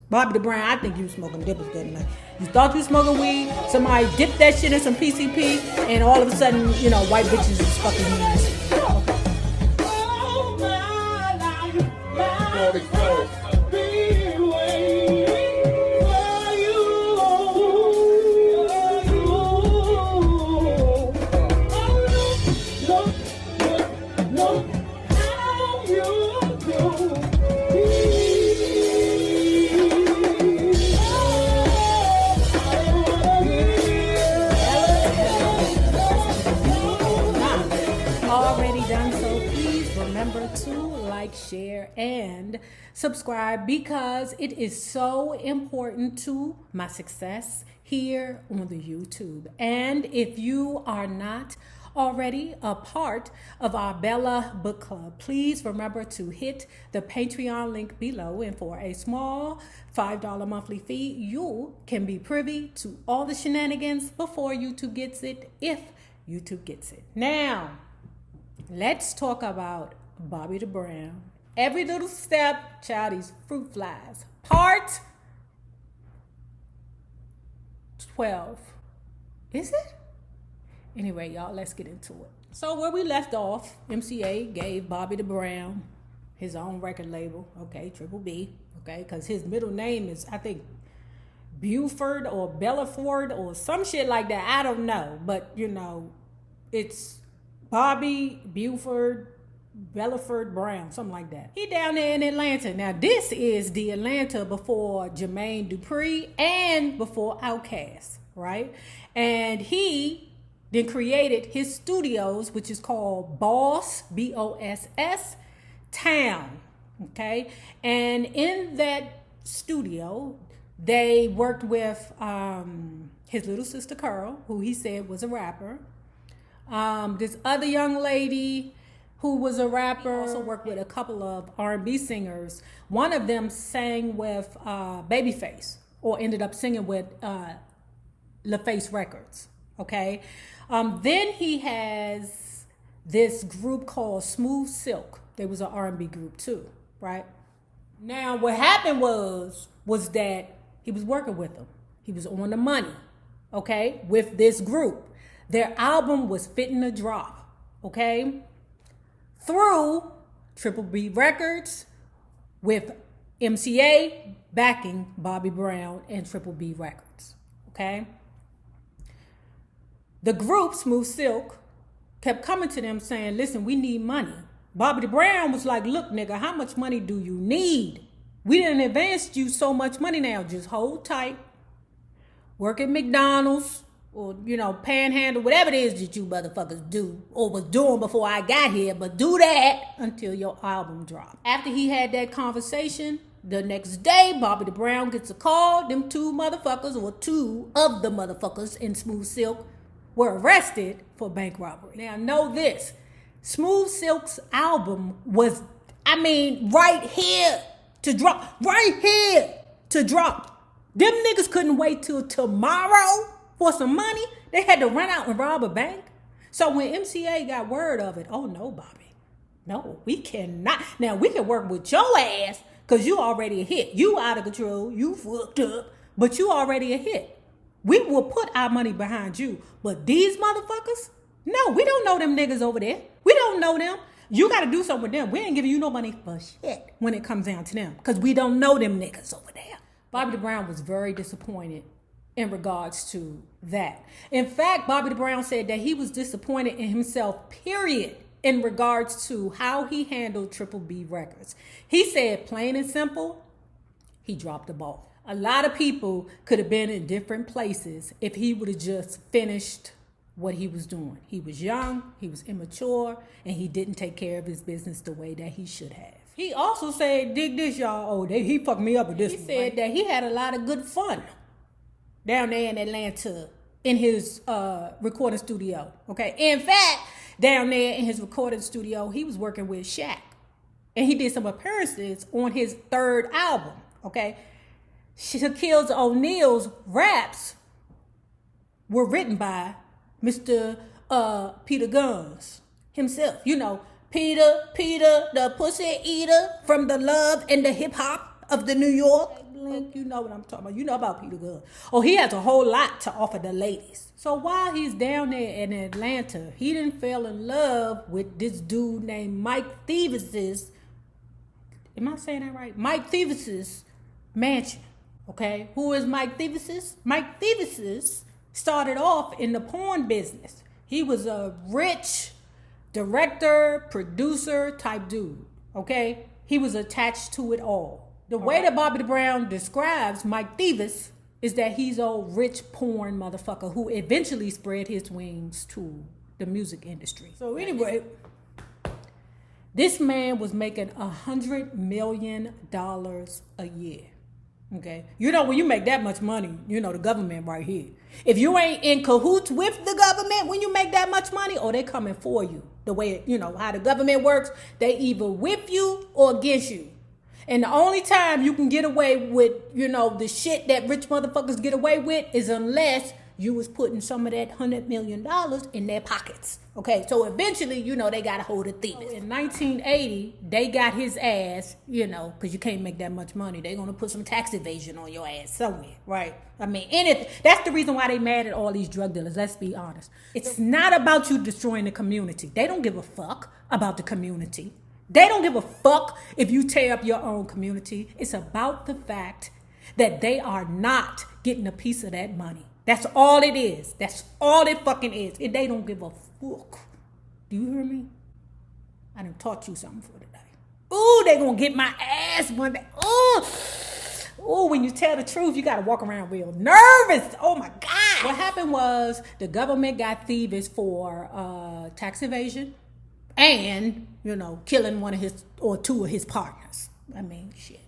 Bobby the Brown, I think you was smoking dippers that night. You thought you was smoking weed, somebody dipped that shit in some PCP, and all of a sudden, you know, white bitches is fucking you. Remember to like, share, and subscribe because it is so important to my success here on the YouTube. And if you are not already a part of our Bella Book Club, please remember to hit the Patreon link below. And for a small $5 monthly fee, you can be privy to all the shenanigans before YouTube gets it, if YouTube gets it. Now, let's talk about Bobby the Brown. Every little step, child, these fruit flies. Part 12. Is it? Anyway, y'all, let's get into it. So where we left off, MCA gave Bobby the Brown his own record label, okay, Triple B, okay, because his middle name is, I think, Buford or Bellaford or some shit like that. I don't know, but, you know, it's Bobby Buford Bellaford Brown, something like that. He down there in Atlanta. Now, this is the Atlanta before Jermaine Dupri and before Outkast, right? And he then created his studios, which is called Boss, B-O-S-S, Town, okay? And in that studio, they worked with his little sister, Carl, who he said was a rapper. This other young lady who was a rapper. He also worked with a couple of R&B singers. One of them sang with Babyface, or ended up singing with LaFace Records, okay? Then he has this group called Smooth Silk. They was an R&B group too, right? Now, what happened was that he was working with them. He was on the money, okay, with this group. Their album was fitting to drop, okay? Through Triple B Records with MCA backing Bobby Brown and Triple B Records, okay? The group, Smooth Silk, kept coming to them saying, listen, we need money. Bobby Brown was like, look, nigga, how much money do you need? We didn't advance you so much money now. Just hold tight. Work at McDonald's. Or, you know, panhandle, whatever it is that you motherfuckers do or was doing before I got here, but do that until your album drops. After he had that conversation, the next day, Bobby the Brown gets a call. Them two motherfuckers, or two of the motherfuckers in Smooth Silk, were arrested for bank robbery. Now, know this. Smooth Silk's album was, right here to drop. Right here to drop. Them niggas couldn't wait till tomorrow for some money. They had to run out and rob a bank. So when MCA got word of it, oh no, Bobby. No, we cannot. Now we can work with your ass because you already a hit. You out of control. You fucked up. But you already a hit. We will put our money behind you. But these motherfuckers, no, we don't know them niggas over there. We don't know them. You got to do something with them. We ain't giving you no money for shit when it comes down to them because we don't know them niggas over there. Bobby the Brown was very disappointed in regards to that. In fact, Bobby the Brown said that he was disappointed in himself, period, in regards to how he handled Triple B Records. He said, plain and simple, he dropped the ball. A lot of people could have been in different places if he would have just finished what he was doing. He was young, he was immature, and he didn't take care of his business the way that he should have. He also said, dig this, y'all. Oh, he fucked me up with this. He said that he had a lot of good fun down there in Atlanta in his recording studio, okay? In fact, down there in his recording studio, he was working with Shaq. And he did some appearances on his third album, okay? Shaquille O'Neal's raps were written by Mr. Peter Guns himself. You know, Peter, the pussy eater from the love and the hip hop of the New York. Blink, you know what I'm talking about. You know about Peter Gunn. Oh, he has a whole lot to offer the ladies. So while he's down there in Atlanta, he didn't fell in love with this dude named Mike Thieves's, am I saying that right? Mike Thieves's mansion. Okay, who is Mike Thieves's? Mike Thieves's started off in the porn business. He was a rich director, producer type dude. Okay, he was attached to it all. The way that Bobby Brown describes Mike Thieves is that he's a rich porn motherfucker who eventually spread his wings to the music industry. So anyway, this man was making $100 million a year. Okay, you know, when you make that much money, you know, the government right here. If you ain't in cahoots with the government when you make that much money, or they coming for you. The way, you know, how the government works, they either with you or against you. And the only time you can get away with, you know, the shit that rich motherfuckers get away with is unless you was putting some of that $100 million in their pockets. Okay, so eventually, you know, they got a hold of Thieves. So in 1980, they got his ass, you know, because you can't make that much money. They're going to put some tax evasion on your ass somewhere, right? I mean, anything. That's the reason why they mad at all these drug dealers. Let's be honest. It's not about you destroying the community. They don't give a fuck about the community. They don't give a fuck if you tear up your own community. It's about the fact that they are not getting a piece of that money. That's all it is. That's all it fucking is. And they don't give a fuck. Do you hear me? I done taught you something for today. Ooh, they gonna get my ass one day. Ooh, when you tell the truth, you gotta walk around real nervous. Oh my God. What happened was the government got Thieves for tax evasion and, you know, killing one of his or two of his partners. I mean, shit.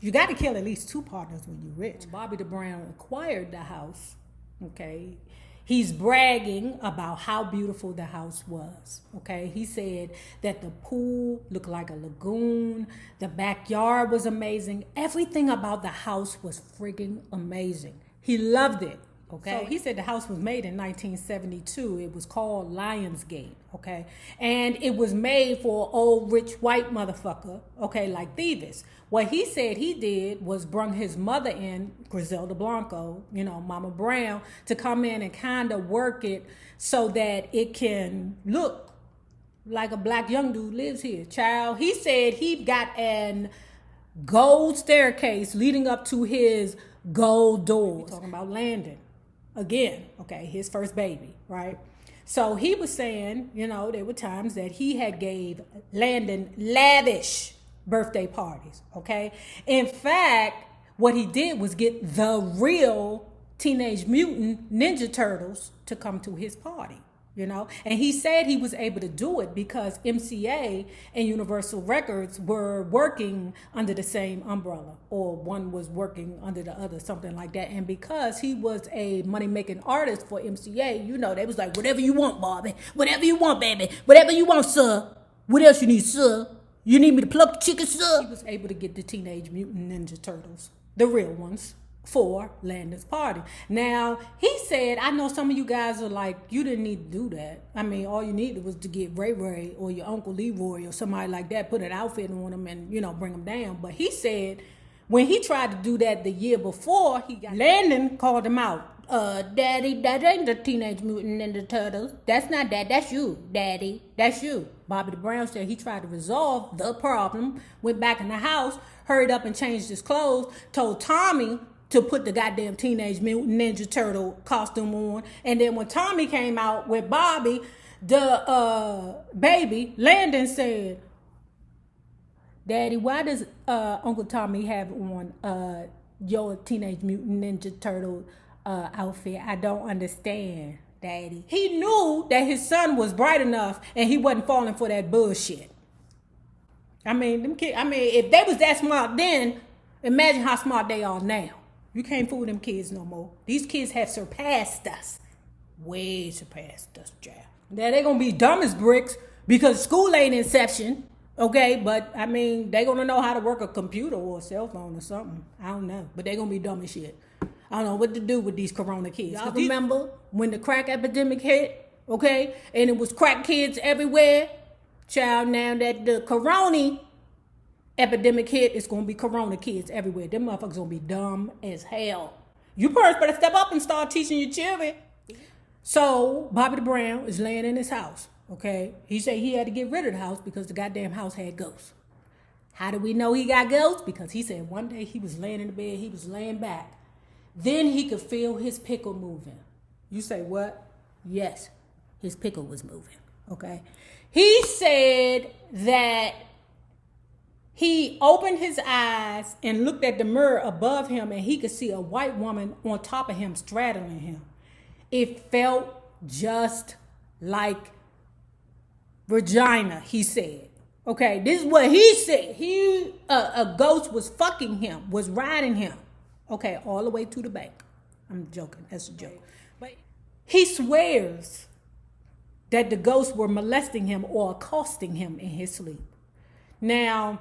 You got to kill at least two partners when you're rich. Bobby Brown acquired the house, okay? He's bragging about how beautiful the house was, okay? He said that the pool looked like a lagoon. The backyard was amazing. Everything about the house was friggin' amazing. He loved it, okay? So he said the house was made in 1972. It was called Lionsgate, okay? And it was made for an old rich white motherfucker, okay, like Thieves. What he said he did was bring his mother in, Griselda Blanco, you know, Mama Brown, to come in and kind of work it so that it can look like a black young dude lives here. Child, he said he got an gold staircase leading up to his gold doors. Talking about Landon. Again, okay, his first baby, right? So he was saying, you know, there were times that he had gave Landon lavish birthday parties, okay? In fact, what he did was get the real Teenage Mutant Ninja Turtles to come to his party, you know? And he said he was able to do it because MCA and Universal Records were working under the same umbrella, or one was working under the other, something like that. And because he was a money-making artist for MCA, you know, they was like, whatever you want, Bobby. Whatever you want, baby. Whatever you want, sir. What else you need, sir? You need me to pluck the chicken, sir? He was able to get the Teenage Mutant Ninja Turtles, the real ones, for Landon's party. Now, he said, I know some of you guys are like, you didn't need to do that. I mean, all you needed was to get Ray Ray or your Uncle Leroy or somebody like that, put an outfit on them and, you know, bring them down. But he said when he tried to do that the year before, Landon called him out. Daddy, that ain't the Teenage Mutant Ninja Turtles. That's not that. That's you, Daddy. That's you. Bobby Brown said he tried to resolve the problem, went back in the house, hurried up and changed his clothes, told Tommy to put the goddamn Teenage Mutant Ninja Turtle costume on. And then when Tommy came out with Bobby, the baby, Landon said, Daddy, why does Uncle Tommy have on your Teenage Mutant Ninja Turtle outfit? I don't understand, Daddy. He knew that his son was bright enough and he wasn't falling for that bullshit. I mean, them kids, if they was that smart then, imagine how smart they are now. You can't fool them kids no more. These kids have surpassed us. Way surpassed us, child. Now they're gonna be dumb as bricks because school ain't inception. Okay, but I mean, they're gonna know how to work a computer or a cell phone or something. I don't know. But they're gonna be dumb as shit. I don't know what to do with these corona kids. Y'all remember when the crack epidemic hit, okay? And it was crack kids everywhere. Child, now that the corona epidemic hit, it's gonna be corona kids everywhere. Them motherfuckers gonna be dumb as hell. You parents better step up and start teaching your children. So Bobby the Brown is laying in his house, okay? He said he had to get rid of the house because the goddamn house had ghosts. How do we know he got ghosts? Because he said one day he was laying in the bed, he was laying back. Then he could feel his pickle moving. You say what? Yes, his pickle was moving, okay? He said that he opened his eyes and looked at the mirror above him and he could see a white woman on top of him straddling him. It felt just like vagina, he said. Okay, this is what he said. A ghost was fucking him, was riding him. Okay, all the way to the bank. I'm joking, that's a joke. But he swears that the ghosts were molesting him or accosting him in his sleep. Now,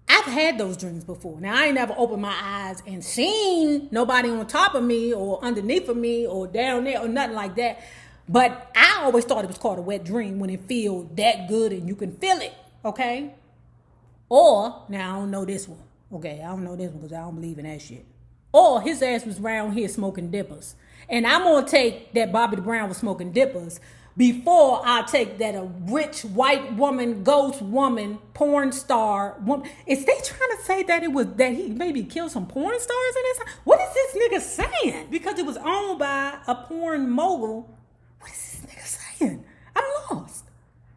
I've had those dreams before. Now, I ain't never opened my eyes and seen nobody on top of me or underneath of me or down there or nothing like that. But I always thought it was called a wet dream when it feels that good and you can feel it, okay? Or, now I don't know this one. Okay, I don't know this one because I don't believe in that shit. Or his ass was around here smoking dippers. And I'm going to take that Bobby the Brown was smoking dippers before I take that a rich white woman, ghost woman, porn star woman. Is they trying to say that it was that he maybe killed some porn stars in his house? What is this nigga saying? Because it was owned by a porn mogul. What is this nigga saying? I'm lost.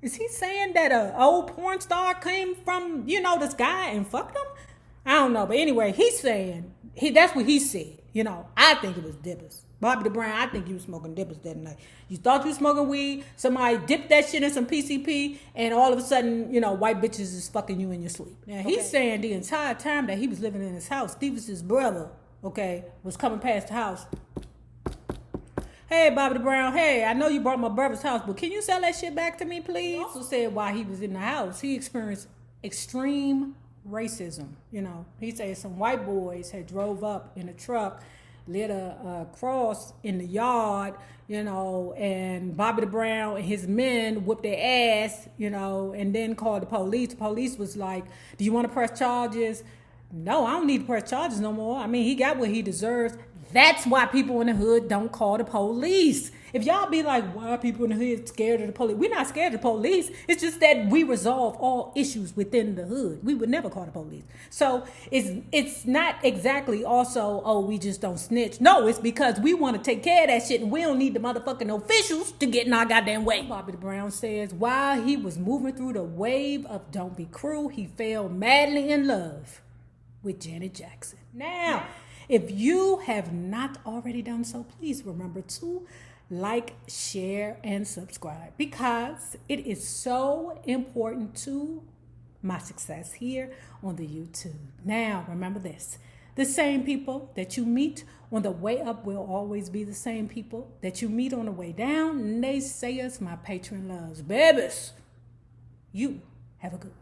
Is he saying that a old porn star came from, the sky and fucked him? I don't know. But anyway, he's saying, that's what he said. I think it was dippers. Bobby the Brown, I think he was smoking dippers that night. You thought you was smoking weed, somebody dipped that shit in some PCP, and all of a sudden, white bitches is fucking you in your sleep. Now, he's saying the entire time that he was living in his house, Stevens' brother, was coming past the house. Hey, Bobby the Brown, hey, I know you brought my brother's house, but can you sell that shit back to me, please? He also said while he was in the house, he experienced extreme racism. He said some white boys had drove up in a truck, lit a cross in the yard, and Bobby the Brown and his men whipped their ass, and then called the police. The police was like, do you want to press charges? No, I don't need to press charges no more. I mean, he got what he deserves. That's why people in the hood don't call the police. If y'all be like, why are people in the hood scared of the police? We're not scared of the police. It's just that we resolve all issues within the hood. We would never call the police. So it's not exactly also, we just don't snitch. No, it's because we want to take care of that shit and we don't need the motherfucking officials to get in our goddamn way. Bobby the Brown says, while he was moving through the wave of Don't Be Cruel, he fell madly in love with Janet Jackson. Now, if you have not already done so, please remember to like, share, and subscribe because it is so important to my success here on the YouTube. Now, remember this. The same people that you meet on the way up will always be the same people that you meet on the way down. Naysayers, my patron loves. Babies, you have a good one.